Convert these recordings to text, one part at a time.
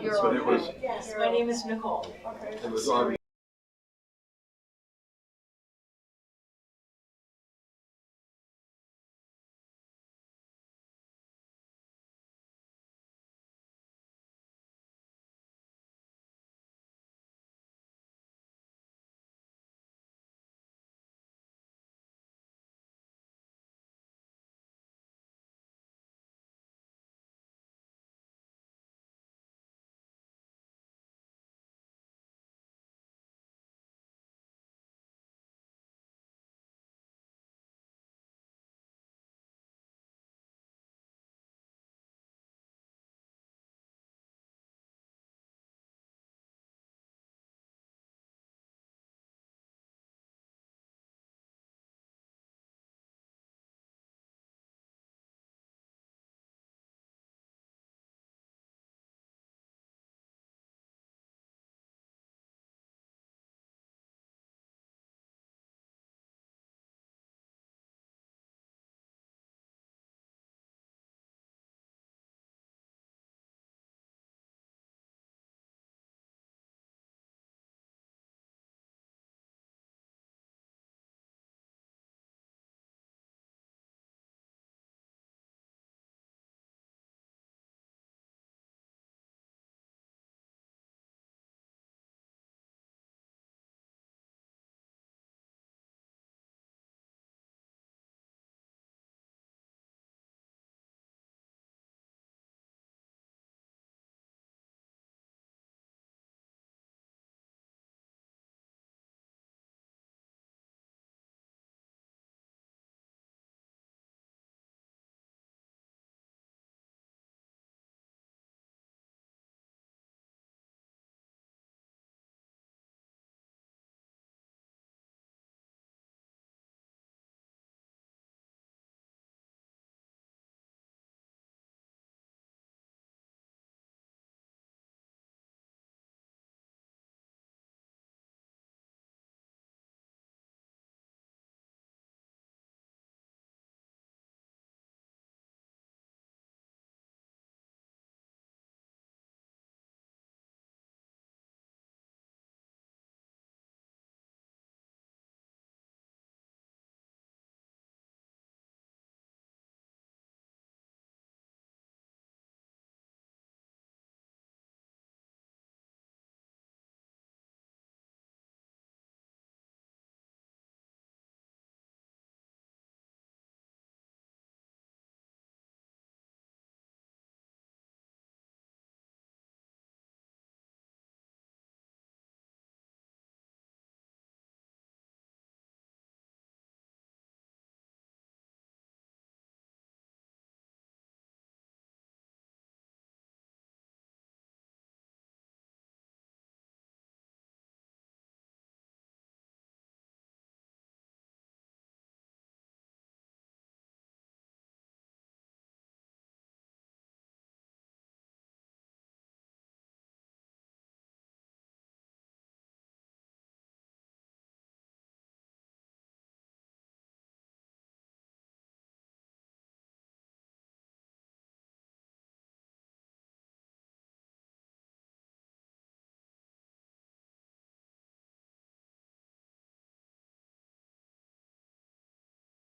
But it was, Yes, my name is Nicole. it was obvious.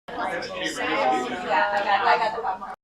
Yeah, I got the popcorn.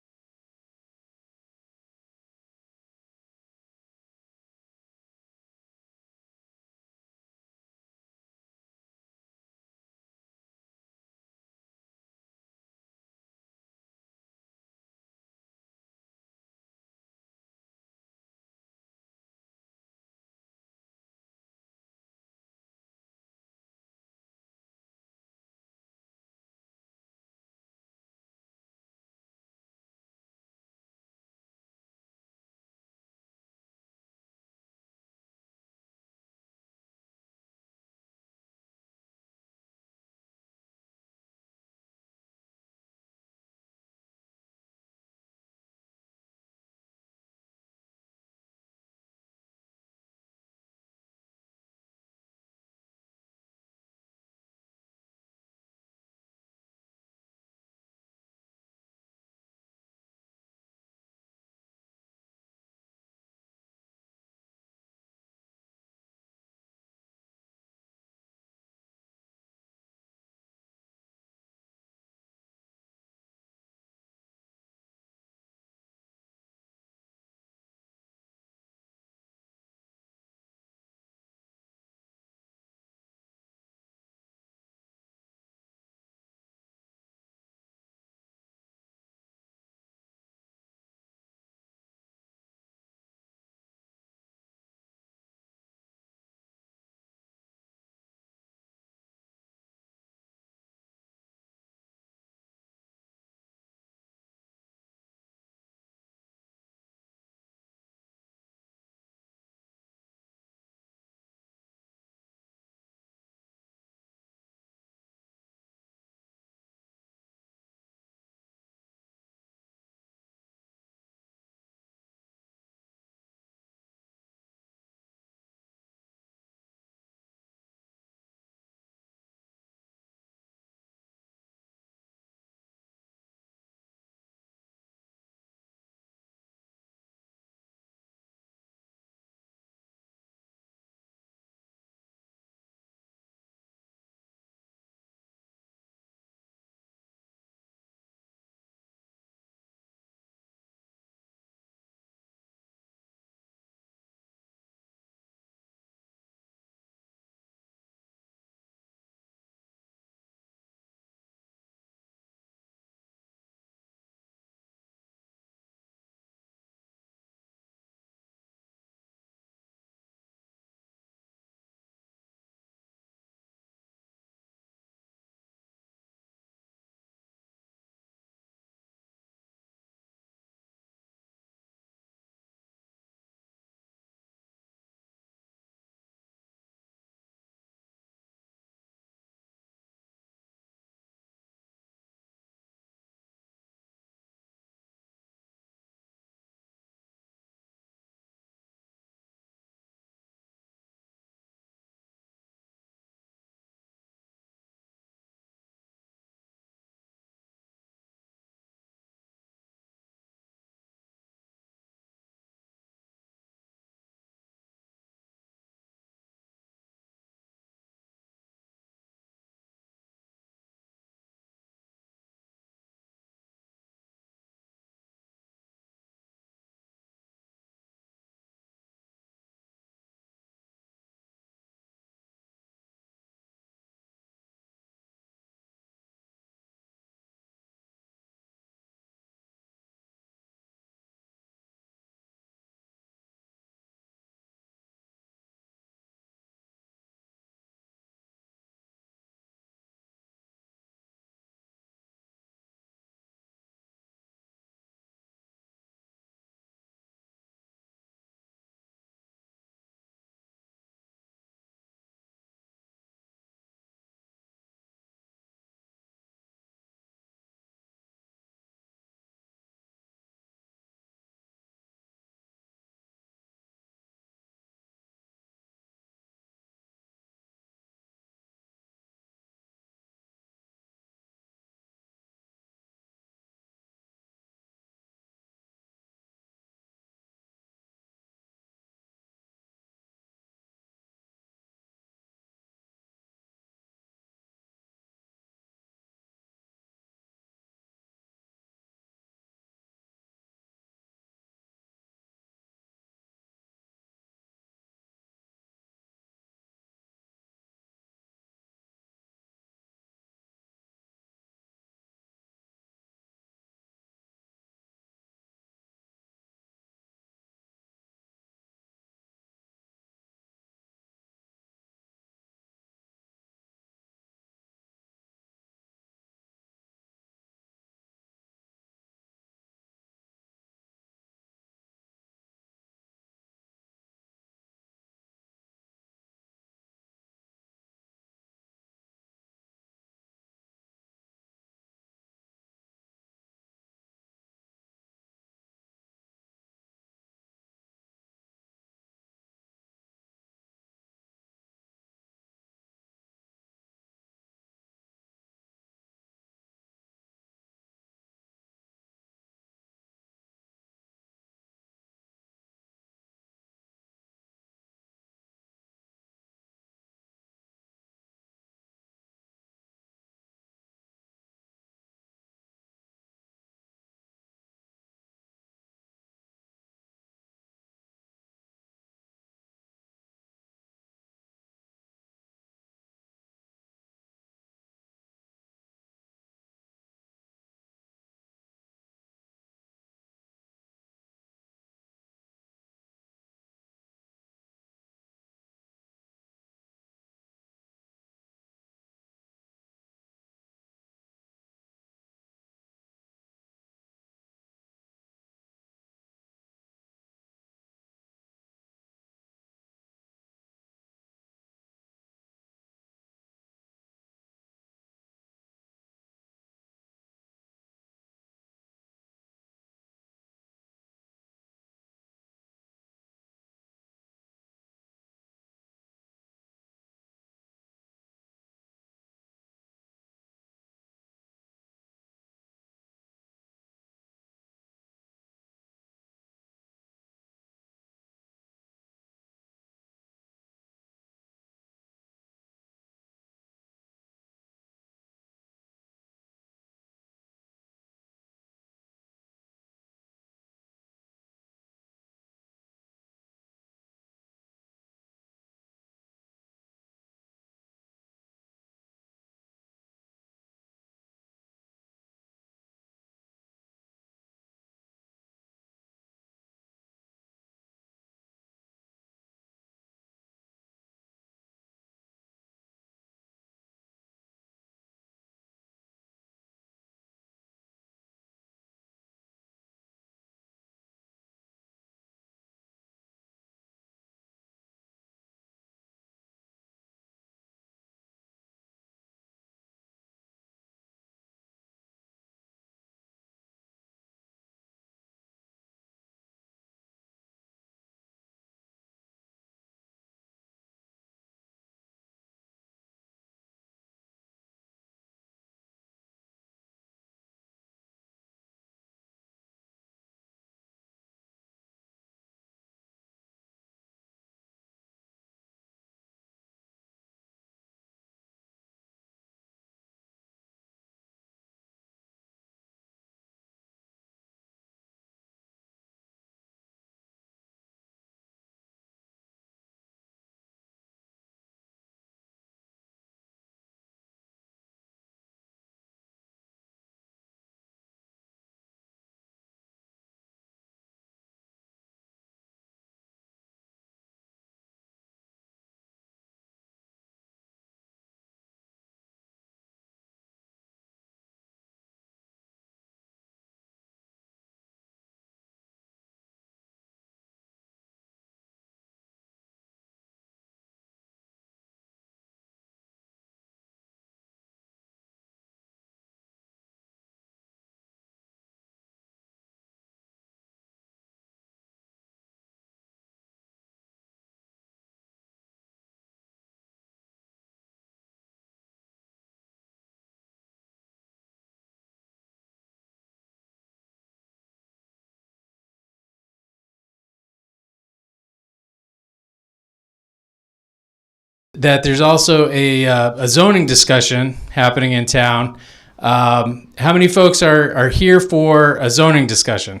that there's also a zoning discussion happening in town. How many folks are here for a zoning discussion?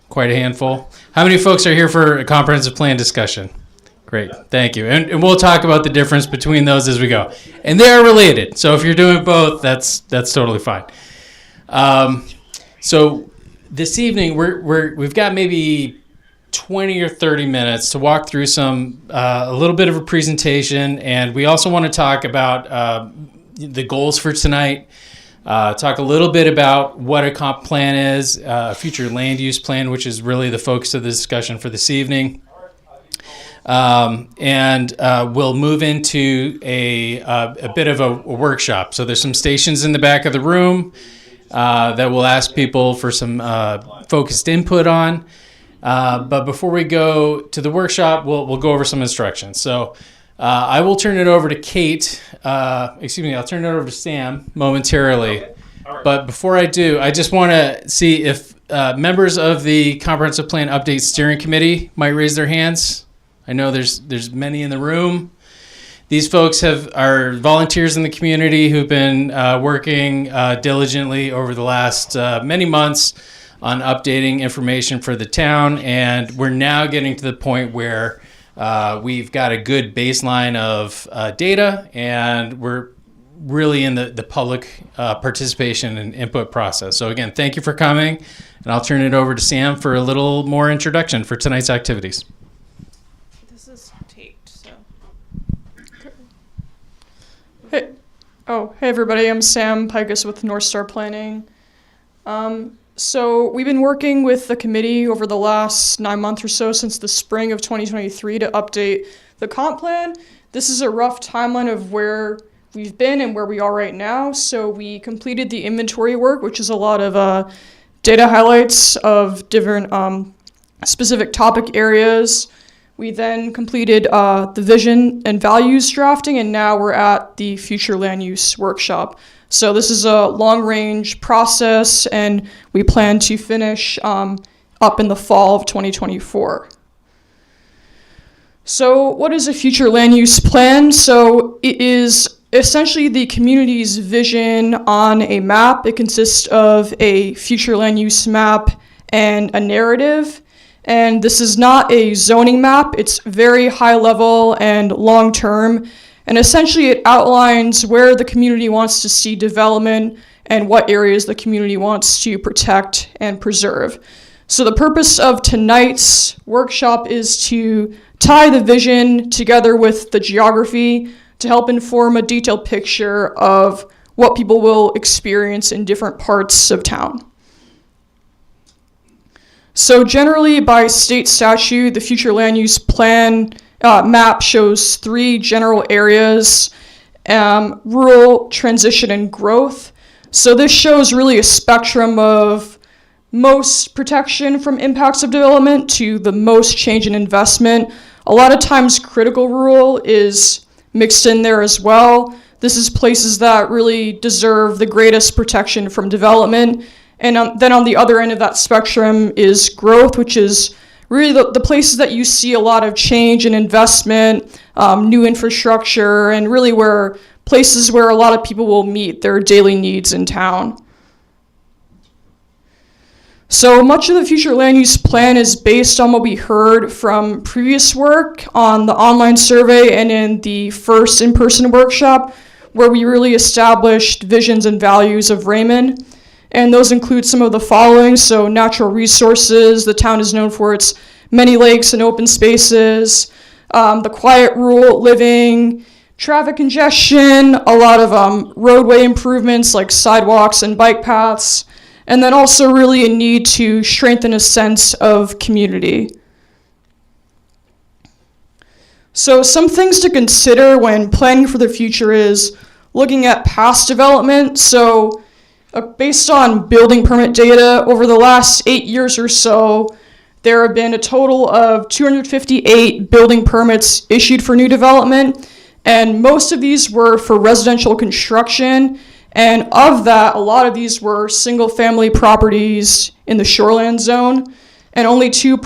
Quite a handful. How many folks are here for a comprehensive plan discussion? Great, thank you. And we'll talk about the difference between those as we go. And they are related, so if you're doing both, that's totally fine. So this evening, we've got maybe 20 or 30 minutes to walk through a little bit of a presentation, and we also want to talk about the goals for tonight. Talk a little bit about what a comp plan is, a future land use plan, which is really the focus of the discussion for this evening. And we'll move into a bit of a workshop. So there's some stations in the back of the room that we'll ask people for some focused input on. But before we go to the workshop, we'll go over some instructions. So I will turn it over to Kate. I'll turn it over to Sam momentarily. But before I do, I just want to see if members of the Comprehensive Plan Update Steering Committee might raise their hands. I know there's many in the room. These folks are volunteers in the community who've been working diligently over the last many months on updating information for the town, and we're now getting to the point where we've got a good baseline of data, and we're really in the public participation and input process. So again, thank you for coming, and I'll turn it over to Sam for a little more introduction for tonight's activities. This is taped, so. Hey everybody, I'm Sam Pikus with North Star Planning. So we've been working with the committee over the last 9 months or so since the spring of 2023 to update the comp plan. This is a rough timeline of where we've been and where we are right now. So we completed the inventory work, which is a lot of data highlights of different specific topic areas. We then completed the vision and values drafting, and now we're at the future land use workshop. So this is a long-range process, and we plan to finish up in the fall of 2024. So what is a future land use plan? So it is essentially the community's vision on a map. It consists of a future land use map and a narrative. And this is not a zoning map. It's very high level and long term. And essentially it outlines where the community wants to see development and what areas the community wants to protect and preserve. So the purpose of tonight's workshop is to tie the vision together with the geography to help inform a detailed picture of what people will experience in different parts of town. So generally, by state statute, the future land use plan map shows 3 general areas: rural, transition, and growth. So this shows really a spectrum of most protection from impacts of development to the most change in investment. A lot of times critical rural is mixed in there as well. This is places that really deserve the greatest protection from development. And then on the other end of that spectrum is growth, which is really the places that you see a lot of change and investment, new infrastructure, and really places where a lot of people will meet their daily needs in town. So much of the future land use plan is based on what we heard from previous work on the online survey and in the first in-person workshop, where we really established visions and values of Raymond. And those include some of the following. So natural resources, the town is known for its many lakes and open spaces, the quiet rural living, traffic congestion, a lot of roadway improvements like sidewalks and bike paths, and then also really a need to strengthen a sense of community. So some things to consider when planning for the future is looking at past development. So based on building permit data, over the last 8 years or so, there have been a total of 258 building permits issued for new development, and most of these were for residential construction, and of that, a lot of these were single-family properties in the shoreland zone, and only two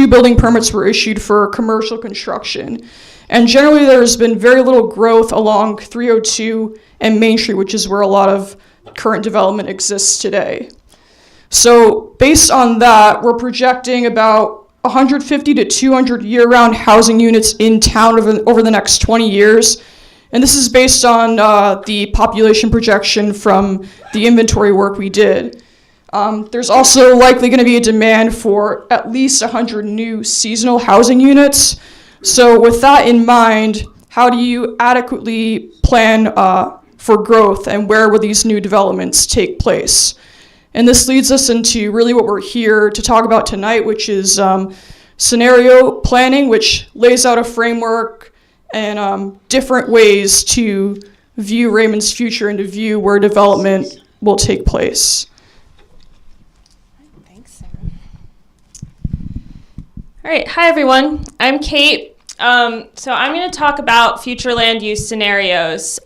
building permits were issued for commercial construction. And generally there's been very little growth along 302 and Main Street, which is where a lot of current development exists today. So based on that, we're projecting about 150 to 200 year-round housing units in town over the next 20 years. And this is based on the population projection from the inventory work we did. There's also likely going to be a demand for at least 100 new seasonal housing units. So with that in mind, how do you adequately plan for growth, and where will these new developments take place? And this leads us into really what we're here to talk about tonight, which is scenario planning, which lays out a framework and different ways to view Raymond's future and to view where development will take place. Thanks, Sarah. All right, hi everyone. I'm Kate. So I'm going to talk about future land use scenarios.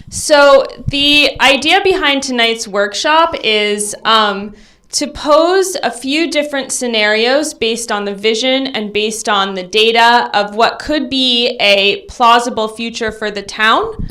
So the idea behind tonight's workshop is to pose a few different scenarios based on the vision and based on the data of what could be a plausible future for the town,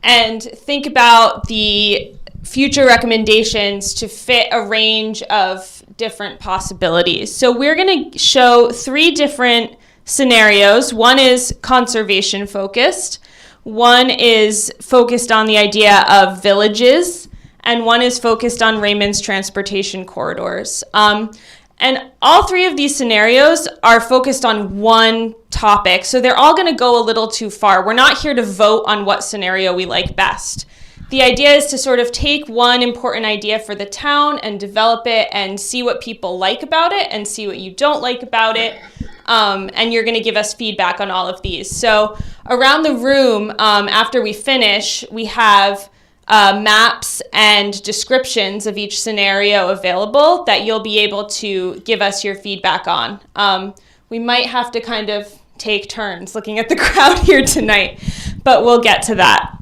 and think about the future recommendations to fit a range of different possibilities. So we're going to show 3 different scenarios. One is conservation focused. One is focused on the idea of villages, and one is focused on Raymond's transportation corridors. And all 3 of these scenarios are focused on one topic, so they're all going to go a little too far. We're not here to vote on what scenario we like best. The idea is to sort of take one important idea for the town and develop it and see what people like about it and see what you don't like about it. And you're going to give us feedback on all of these. So around the room, after we finish, we have maps and descriptions of each scenario available that you'll be able to give us your feedback on. We might have to kind of take turns looking at the crowd here tonight, but we'll get to that.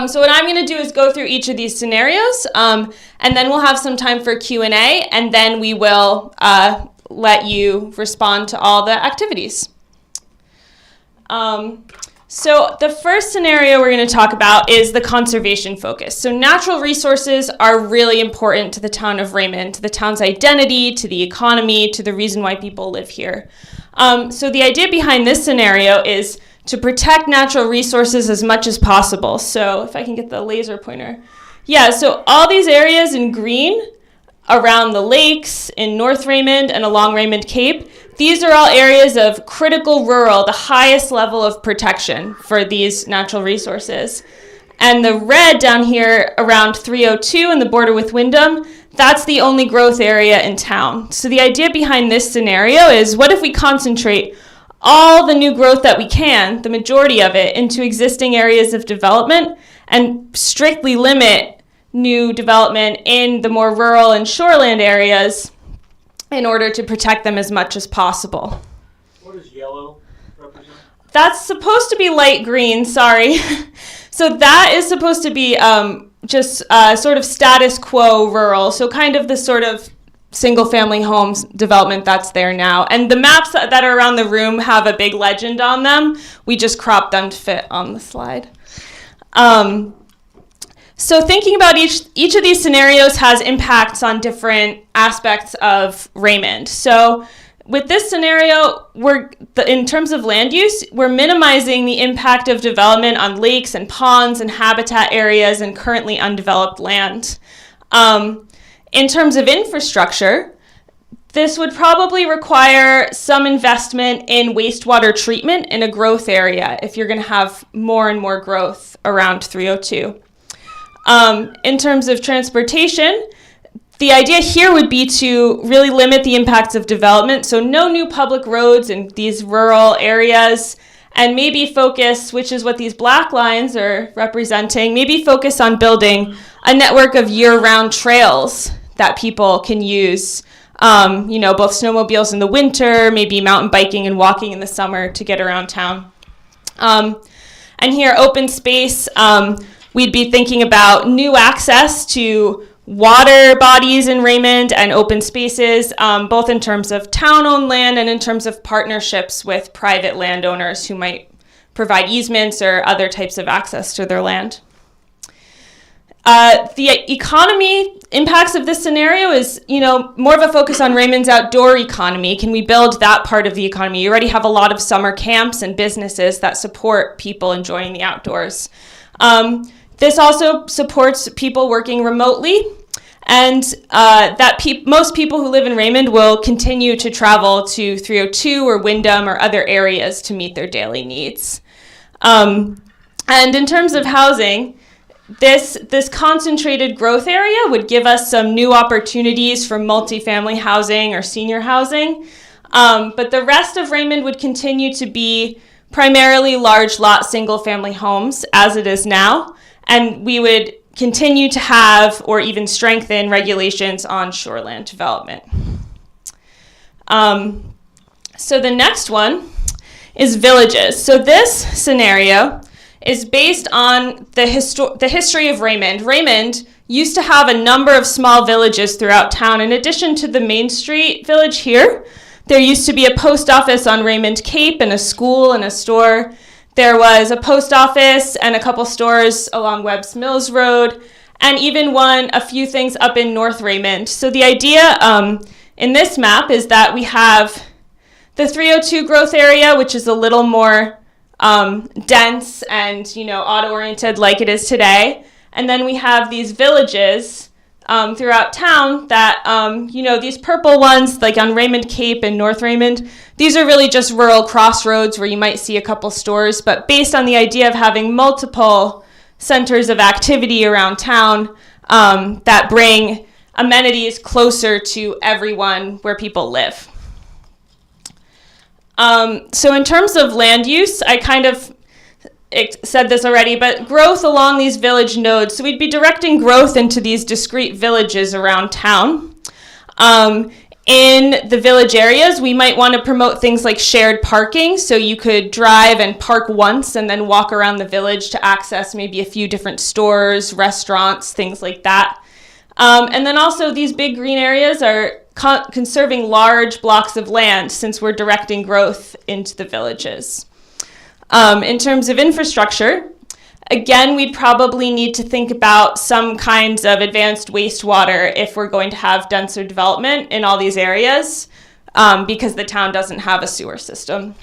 So what I'm going to do is go through each of these scenarios, and then we'll have some time for Q&A, and then we will let you respond to all the activities. So the first scenario we're going to talk about is the conservation focus. So natural resources are really important to the town of Raymond, to the town's identity, to the economy, to the reason why people live here. So the idea behind this scenario is to protect natural resources as much as possible. So if I can get the laser pointer. Yeah, so all these areas in green around the lakes in North Raymond and along Raymond Cape, these are all areas of critical rural, the highest level of protection for these natural resources. And the red down here around 302 and the border with Wyndham, that's the only growth area in town. So the idea behind this scenario is, what if we concentrate all the new growth that we can, the majority of it, into existing areas of development and strictly limit new development in the more rural and shoreland areas in order to protect them as much as possible. What does yellow represent? That's supposed to be light green, sorry. So that is supposed to be just sort of status quo rural, so kind of the sort of single-family homes development that's there now. And the maps that are around the room have a big legend on them. We just cropped them to fit on the slide. So thinking about each of these scenarios has impacts on different aspects of Raymond. So with this scenario, in terms of land use, we're minimizing the impact of development on lakes and ponds and habitat areas and currently undeveloped land. In terms of infrastructure, this would probably require some investment in wastewater treatment in a growth area if you're going to have more and more growth around 302. In terms of transportation, the idea here would be to really limit the impacts of development, so no new public roads in these rural areas, and maybe focus, which is what these black lines are representing, maybe focus on building a network of year-round trails that people can use, both snowmobiles in the winter, maybe mountain biking and walking in the summer to get around town. And here, open space, we'd be thinking about new access to water bodies in Raymond and open spaces, both in terms of town-owned land and in terms of partnerships with private landowners who might provide easements or other types of access to their land. The economy impacts of this scenario is, more of a focus on Raymond's outdoor economy. Can we build that part of the economy? You already have a lot of summer camps and businesses that support people enjoying the outdoors. This also supports people working remotely, and most people who live in Raymond will continue to travel to 302 or Wyndham or other areas to meet their daily needs. And in terms of housing, this concentrated growth area would give us some new opportunities for multifamily housing or senior housing. But the rest of Raymond would continue to be primarily large lot single family homes as it is now. And we would continue to have or even strengthen regulations on shoreland development. So the next one is villages. So this scenario is based on the history of Raymond. Raymond used to have a number of small villages throughout town. In addition to the Main Street village here, there used to be a post office on Raymond Cape and a school and a store. There was a post office and a couple stores along Webb's Mills Road, and even a few things up in North Raymond. So the idea in this map is that we have the 302 growth area, which is a little more dense and, auto-oriented like it is today. And then we have these villages throughout town that, these purple ones, like on Raymond Cape and North Raymond, these are really just rural crossroads where you might see a couple stores, but based on the idea of having multiple centers of activity around town that bring amenities closer to everyone where people live. So in terms of land use, I kind of said this already, but growth along these village nodes. So we'd be directing growth into these discrete villages around town. In the village areas, we might want to promote things like shared parking. So you could drive and park once and then walk around the village to access maybe a few different stores, restaurants, things like that. And then also these big green areas are conserving large blocks of land since we're directing growth into the villages. In terms of infrastructure, again, we'd probably need to think about some kinds of advanced wastewater if we're going to have denser development in all these areas because the town doesn't have a sewer system.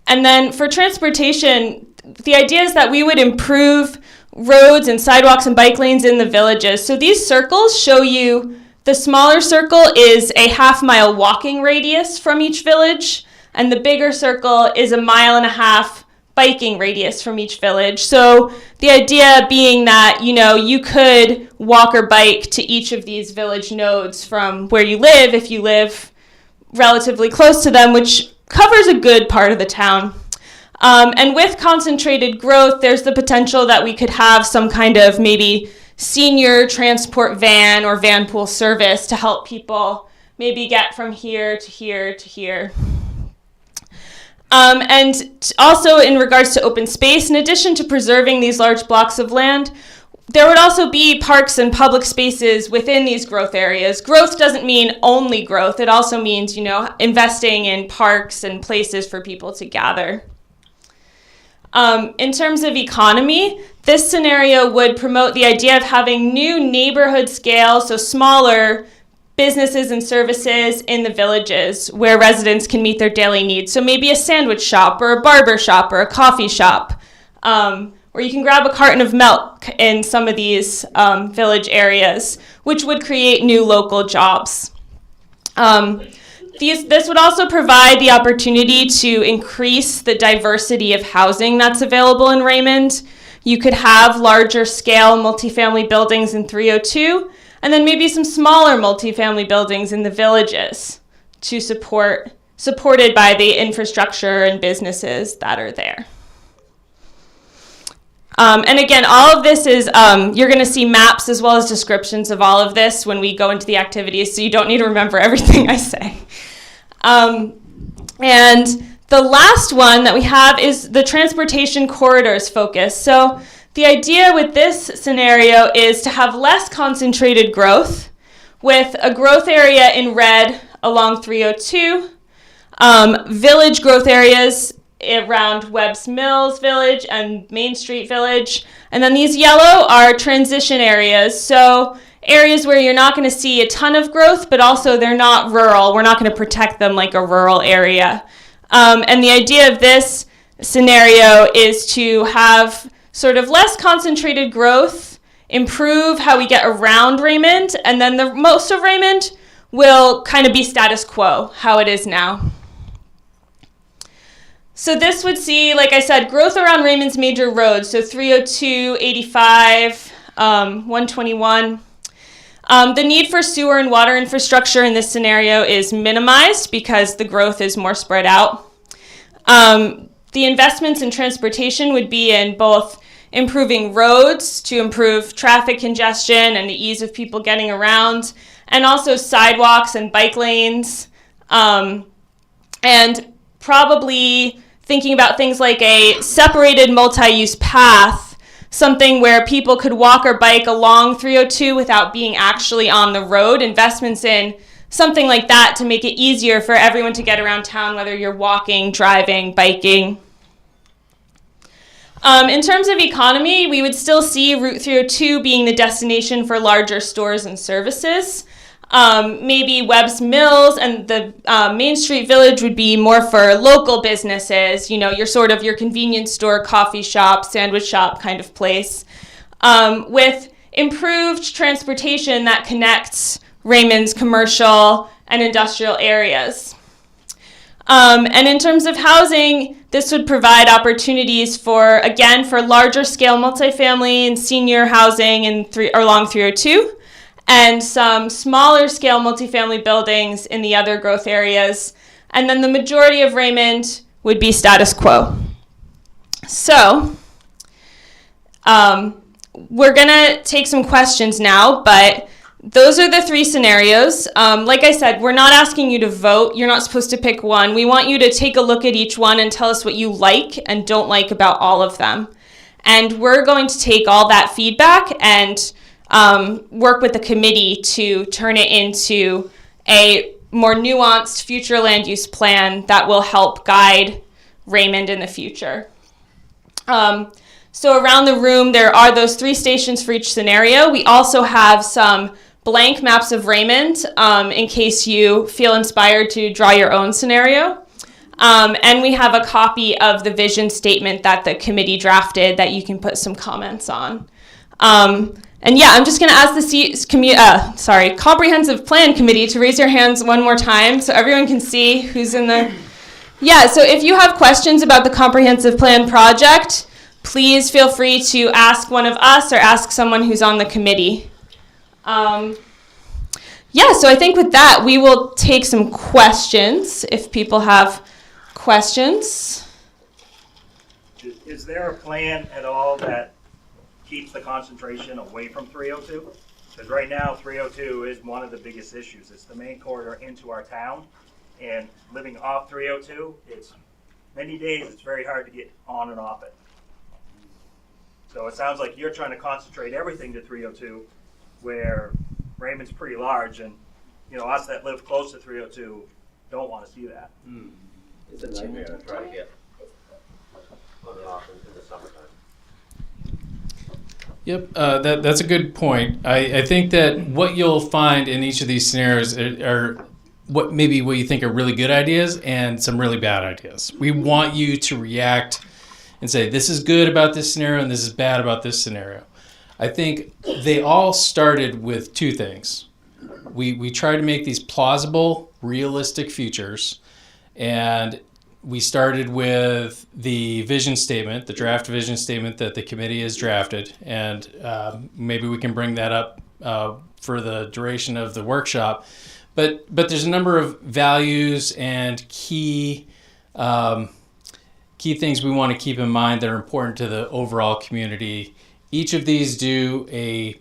And then for transportation, the idea is that we would improve roads and sidewalks and bike lanes in the villages. So these circles show you the smaller circle is a half-mile walking radius from each village, and the bigger circle is a 1.5 mile biking radius from each village. So the idea being that, you could walk or bike to each of these village nodes from where you live if you live relatively close to them, which covers a good part of the town. And with concentrated growth, there's the potential that we could have some kind of maybe senior transport van or van pool service to help people maybe get from here to here to here. And also in regards to open space, in addition to preserving these large blocks of land, there would also be parks and public spaces within these growth areas. Growth doesn't mean only growth. It also means, investing in parks and places for people to gather. In terms of economy, this scenario would promote the idea of having new neighborhood scale, so smaller businesses and services in the villages where residents can meet their daily needs. So maybe a sandwich shop or a barber shop or a coffee shop, or you can grab a carton of milk in some of these village areas, which would create new local jobs. This would also provide the opportunity to increase the diversity of housing that's available in Raymond. You could have larger scale multifamily buildings in 302, and then maybe some smaller multifamily buildings in the villages to supported by the infrastructure and businesses that are there. And again, all of this is, you're going to see maps as well as descriptions of all of this when we go into the activities, so you don't need to remember everything I say. And the last one that we have is the transportation corridors focus. So The idea with this scenario is to have less concentrated growth with a growth area in red along 302, village growth areas around Webb's Mills Village and Main Street Village. And then these yellow are transition areas. So areas where you're not going to see a ton of growth, but also they're not rural. We're not going to protect them like a rural area. And the idea of this scenario is to have sort of less concentrated growth, improve how we get around Raymond, and then the most of Raymond will kind of be status quo, how it is now. So this would see, like I said, growth around Raymond's major roads, so 302, 85, 121. The need for sewer and water infrastructure in this scenario is minimized because the growth is more spread out. The investments in transportation would be in both improving roads to improve traffic congestion and the ease of people getting around, and also sidewalks and bike lanes, and probably thinking about things like a separated multi-use path, something where people could walk or bike along 302 without being actually on the road, investments in something like that to make it easier for everyone to get around town, whether you're walking, driving, biking. In terms of economy, we would still see Route 302 being the destination for larger stores and services. Maybe Webb's Mills and the Main Street Village would be more for local businesses, you know, your convenience store, coffee shop, sandwich shop kind of place, with improved transportation that connects Raymond's commercial and industrial areas. And in terms of housing, this would provide opportunities for larger scale multifamily and senior housing along 302, and some smaller scale multifamily buildings in the other growth areas. And then the majority of Raymond would be status quo. So we're gonna take some questions now, but those are the three scenarios. Like I said, we're not asking you to vote. You're not supposed to pick one. We want you to take a look at each one and tell us what you like and don't like about all of them. And we're going to take all that feedback and work with the committee to turn it into a more nuanced future land use plan that will help guide Raymond in the future. So around the room, there are those three stations for each scenario. We also have some blank maps of Raymond in case you feel inspired to draw your own scenario. And we have a copy of the vision statement that the committee drafted that you can put some comments on. And yeah, I'm just going to ask the Comprehensive Plan Committee to raise your hands one more time so everyone can see who's in there. Yeah, so if you have questions about the Comprehensive Plan project, please feel free to ask one of us or ask someone who's on the committee. Yeah, so I think with that, we will take some questions if people have questions. Is there a plan at all that keeps the concentration away from 302? Because right now, 302 is one of the biggest issues. It's the main corridor into our town, and living off 302, many days it's very hard to get on and off it. So it sounds like you're trying to concentrate everything to 302, where Raymond's pretty large, and us that live close to 302 don't want to see that. It's a nightmare to try to get on and off in the summertime. Yep, that's a good point. I think that what you'll find in each of these scenarios are what you think are really good ideas and some really bad ideas. We want you to react and say, this is good about this scenario and this is bad about this scenario. I think they all started with two things. We try to make these plausible, realistic futures, and we started with the vision statement, the draft vision statement that the committee has drafted, and maybe we can bring that up for the duration of the workshop. But there's a number of values and key things we want to keep in mind that are important to the overall community. Each of these do a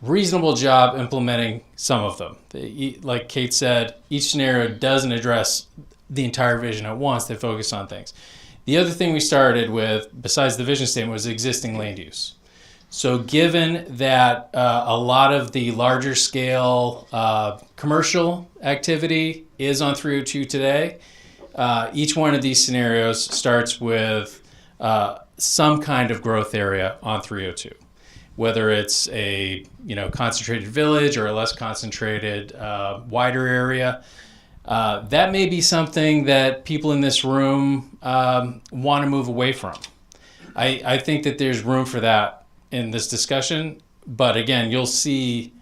reasonable job implementing some of them. Like Kate said, each scenario doesn't address the entire vision at once. They focus on things. The other thing we started with, besides the vision statement, was existing land use. So given that a lot of the larger scale commercial activity is on 302 today, each one of these scenarios starts with some kind of growth area on 302. Whether it's a concentrated village or a less concentrated, wider area. That may be something that people in this room want to move away from. I think that there's room for that in this discussion, but again, you'll see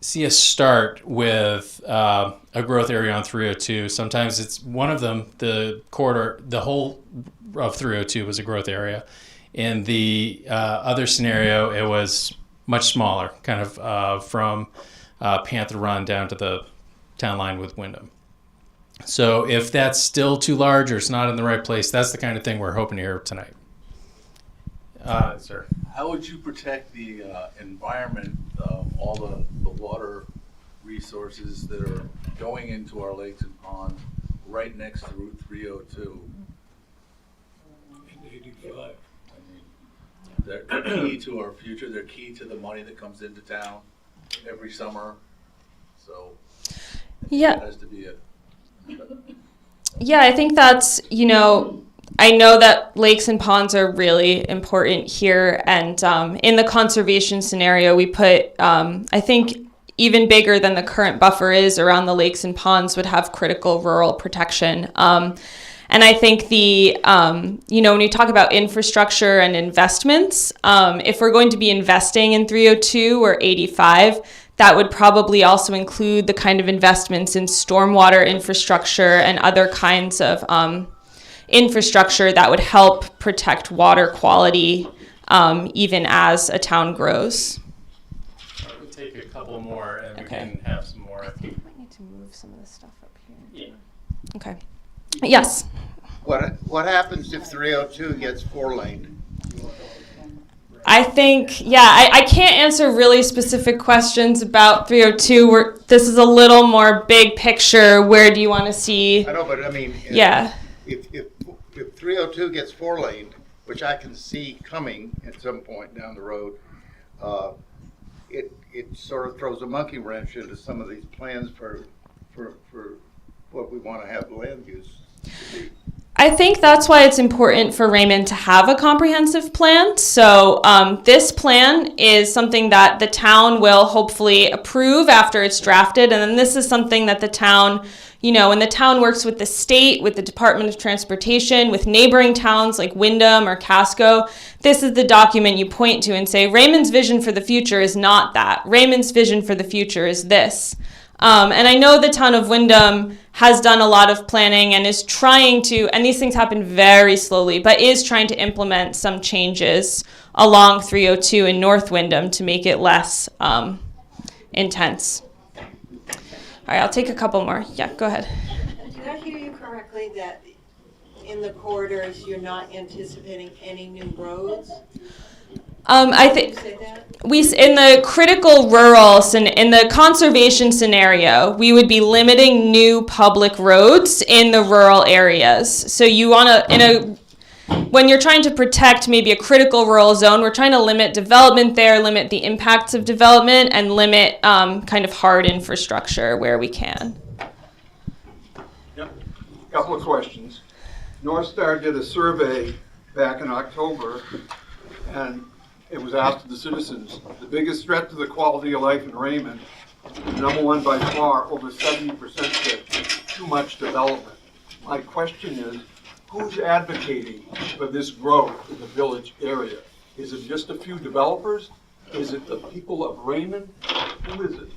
us start with a growth area on 302. Sometimes it's one of them, the corridor, the whole of 302 was a growth area. In the other scenario, it was much smaller, kind of from Panther Run down to the town line with Wyndham. So if that's still too large or it's not in the right place, that's the kind of thing we're hoping to hear tonight. Sir. How would you protect the environment, all the water resources that are going into our lakes and ponds right next to Route 302? In 85. They're key to our future. They're key to the money that comes into town every summer. So Yeah. it has to be Yeah, I think that's, I know that lakes and ponds are really important here. And in the conservation scenario, we put, I think, even bigger than the current buffer is around the lakes and ponds would have critical rural protection. And I think when you talk about infrastructure and investments, if we're going to be investing in 302 or 85, that would probably also include the kind of investments in stormwater infrastructure and other kinds of infrastructure that would help protect water quality even as a town grows. We'll take a couple more and we Okay. can have some more. I think I might need to move some of this stuff up here. Yeah. Okay. Yes. What happens if 302 gets 4-lane? I think, I can't answer really specific questions about 302. This is a little more big picture. Where do you want to see? I know, but I mean, Yeah. if 302 gets 4-lane, which I can see coming at some point down the road, it sort of throws a monkey wrench into some of these plans for what we want to have land use to be. I think that's why it's important for Raymond to have a comprehensive plan. So this plan is something that the town will hopefully approve after it's drafted. And then this is something that the town, when the town works with the state, with the Department of Transportation, with neighboring towns like Wyndham or Casco, this is the document you point to and say, Raymond's vision for the future is not that. Raymond's vision for the future is this. And I know the town of Wyndham has done a lot of planning and is trying to, and these things happen very slowly, but is trying to implement some changes along 302 in North Wyndham to make it less intense. All right, I'll take a couple more. Yeah, go ahead. Did I hear you correctly that in the corridors you're not anticipating any new roads? I Did you think say that? in the critical rural, in the conservation scenario, we would be limiting new public roads in the rural areas. So you want to, when you're trying to protect maybe a critical rural zone, we're trying to limit development there, limit the impacts of development, and limit kind of hard infrastructure where we can. Yep. Couple of questions. North Star did a survey back in October, and it was asked of the citizens, the biggest threat to the quality of life in Raymond, number one by far, over 70% said too much development. My question is, who's advocating for this growth in the village area? Is it just a few developers? Is it the people of Raymond? Who is it?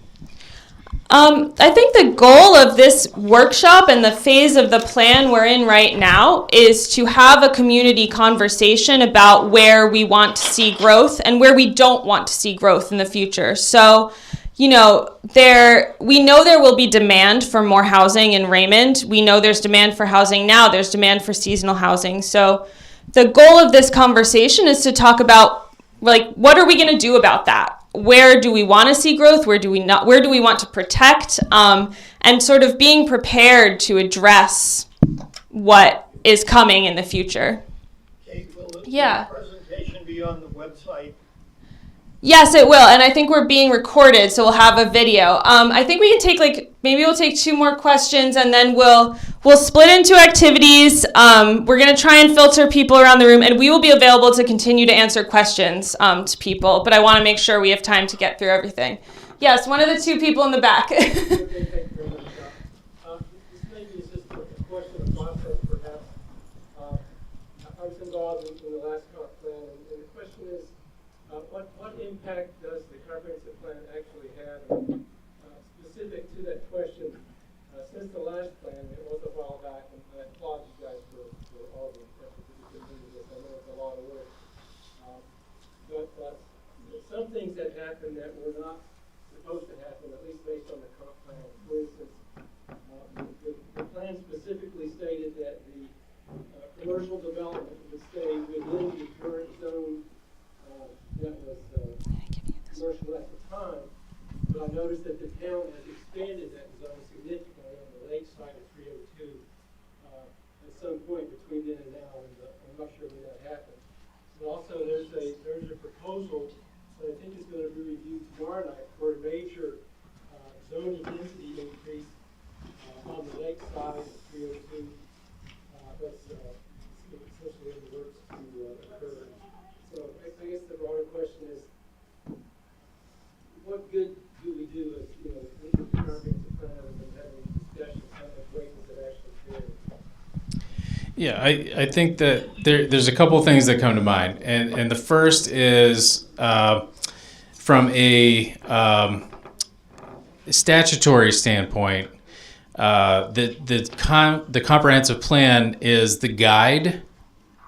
I think the goal of this workshop and the phase of the plan we're in right now is to have a community conversation about where we want to see growth and where we don't want to see growth in the future. So, we know there will be demand for more housing in Raymond. We know there's demand for housing now. There's demand for seasonal housing. So the goal of this conversation is to talk about, what are we going to do about that? Where do we want to see growth? Where do we not? Where do we want to protect? And sort of being prepared to address what is coming in the future. Okay, will the Yeah. presentation be on the website? Yes, it will, and I think we're being recorded, so we'll have a video. I think we can take maybe we'll take 2 more questions, and then we'll split into activities. We're gonna try and filter people around the room, and we will be available to continue to answer questions to people. But I want to make sure we have time to get through everything. Yes, one of the 2 people in the back. Okay, thank you very much. This maybe is just a question of process, perhaps. I was involved in the last comp plan, and the question is, what impact does the comprehensive plan actually have? Specific to that question, since the last plan, it was a while back, and I applaud you guys for all the effort that you've been doing this. I know it's a lot of work. But some things that happened that were not supposed to happen, at least based on the comp plan. For instance, the plan specifically stated that the commercial development would stay within the current zone that was commercial at the time. But I noticed that the town has expanded that zone significantly on the lake side of 302 at some point between then and now, and I'm not sure when that happened. But also there's a proposal that I think is going to be reviewed tomorrow night for a major zoning density increase on the lake side of 302. That's essentially in the works to occur. So I guess the broader question is, what good do we do as, with the comprehensive plan and having discussions? How much weight does it actually carry? Yeah, I think that there's a couple of things that come to mind, and the first is from a statutory standpoint, the comprehensive plan is the guide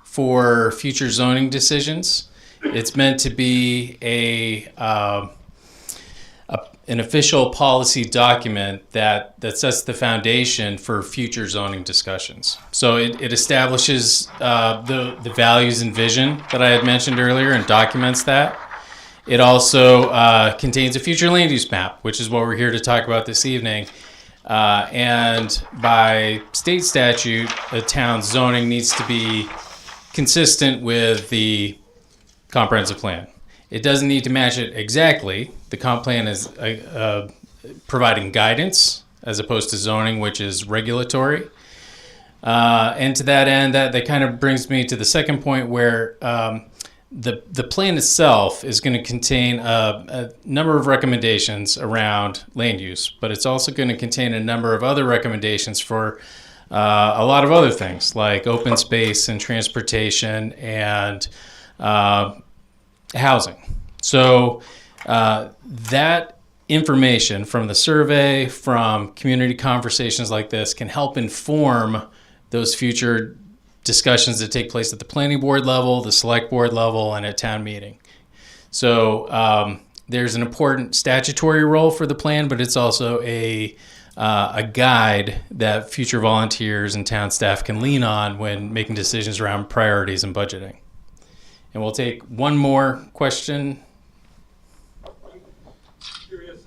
for future zoning decisions. It's meant to be an official policy document that sets the foundation for future zoning discussions. So it establishes the values and vision that I had mentioned earlier and documents that. It also contains a future land use map, which is what we're here to talk about this evening. And by state statute, a town's zoning needs to be consistent with the comprehensive plan. It doesn't need to match it exactly. The comp plan is providing guidance as opposed to zoning, which is regulatory. And to that end, that kind of brings me to the second point where the plan itself is going to contain a number of recommendations around land use, but it's also going to contain a number of other recommendations for a lot of other things like open space and transportation and housing. So that information from the survey, from community conversations like this, can help inform those future discussions that take place at the planning board level, the select board level, and at town meeting. So there's an important statutory role for the plan, but it's also a guide that future volunteers and town staff can lean on when making decisions around priorities and budgeting. And we'll take one more question. Curious,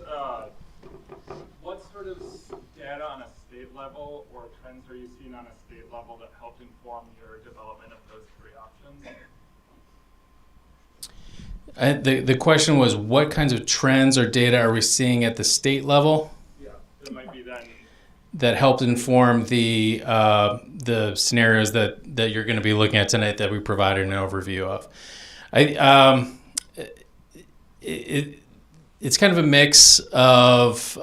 what sort of data on a state level or trends are you seeing on a state level that helped inform your development of those 3 options? The question was, what kinds of trends or data are we seeing at the state level? Yeah, it might be then. That helped inform the scenarios that you're going to be looking at tonight that we provided an overview of. It's kind of a mix of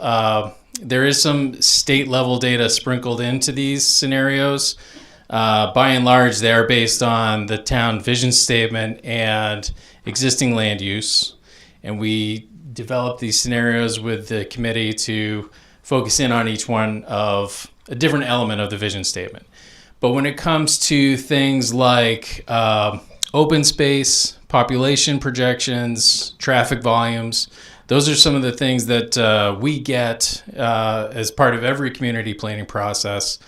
there is some state level data sprinkled into these scenarios. By and large, they're based on the town vision statement and existing land use, and we developed these scenarios with the committee to focus in on each one of a different element of the vision statement. But when it comes to things like open space, population projections, traffic volumes, those are some of the things that we get as part of every community planning process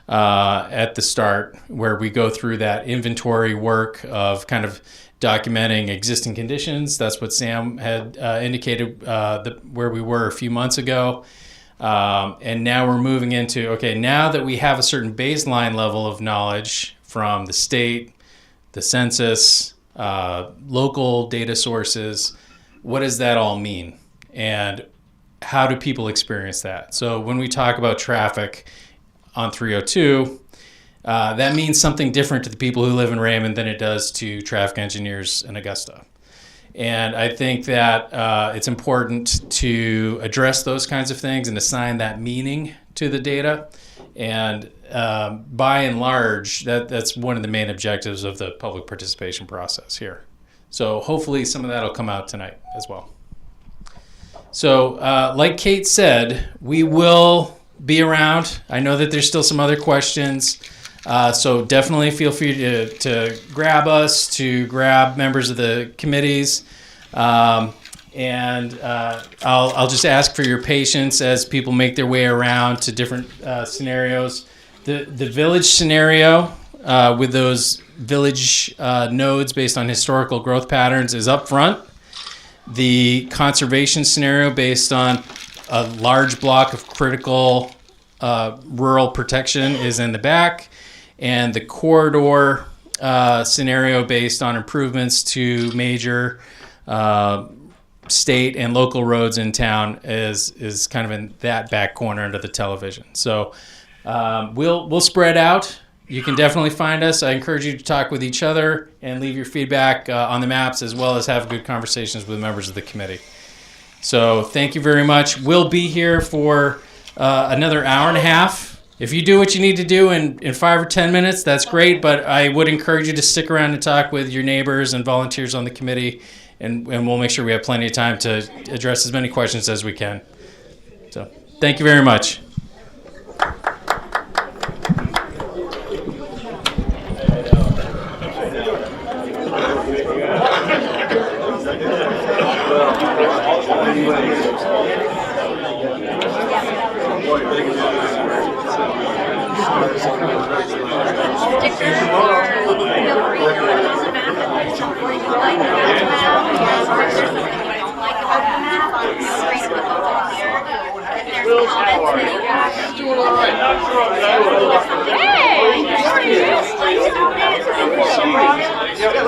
at the start, where we go through that inventory work of kind of documenting existing conditions. That's what Sam had indicated where we were a few months ago. And now we're moving into, okay, now that we have a certain baseline level of knowledge from the state, the census, local data sources, what does that all mean? And how do people experience that? So when we talk about traffic on 302, that means something different to the people who live in Raymond than it does to traffic engineers in Augusta. And I think that it's important to address those kinds of things and assign that meaning to the data. And by and large, that's one of the main objectives of the public participation process here. So hopefully some of that will come out tonight as well. So like Kate said, we will be around. I know that there's still some other questions. So definitely feel free to grab us, to grab members of the committees. I'll just ask for your patience as people make their way around to different scenarios. The village scenario with those village nodes based on historical growth patterns is up front. The conservation scenario based on a large block of critical rural protection is in the back. And the corridor scenario based on improvements to major state and local roads in town is kind of in that back corner under the television. So we'll spread out. You can definitely find us. I encourage you to talk with each other and leave your feedback on the maps, as well as have good conversations with members of the committee. So thank you very much. We'll be here for another hour and a half. If you do what you need to do in 5 or 10 minutes, that's great, but I would encourage you to stick around and talk with your neighbors and volunteers on the committee, and we'll make sure we have plenty of time to address as many questions as we can. So thank you very much.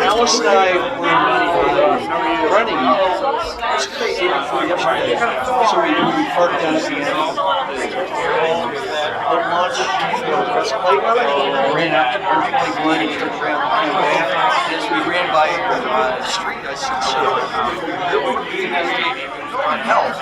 Alice and I were running so we parked down at the end of launch press plate, ran out to Plate 1 and turned around and came back. And as we ran by the street, I said, so on health.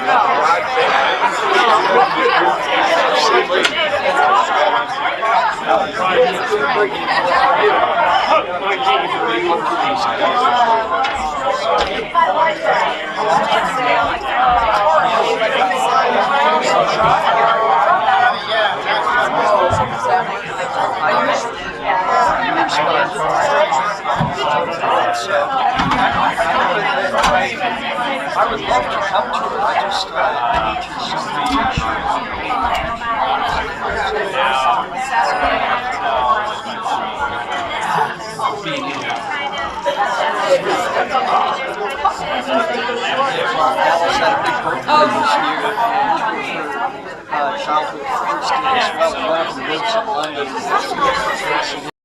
I would love to come to it. I just need to make Alice had a big birthday this year, and childhood friends did as well. One of them lives in London.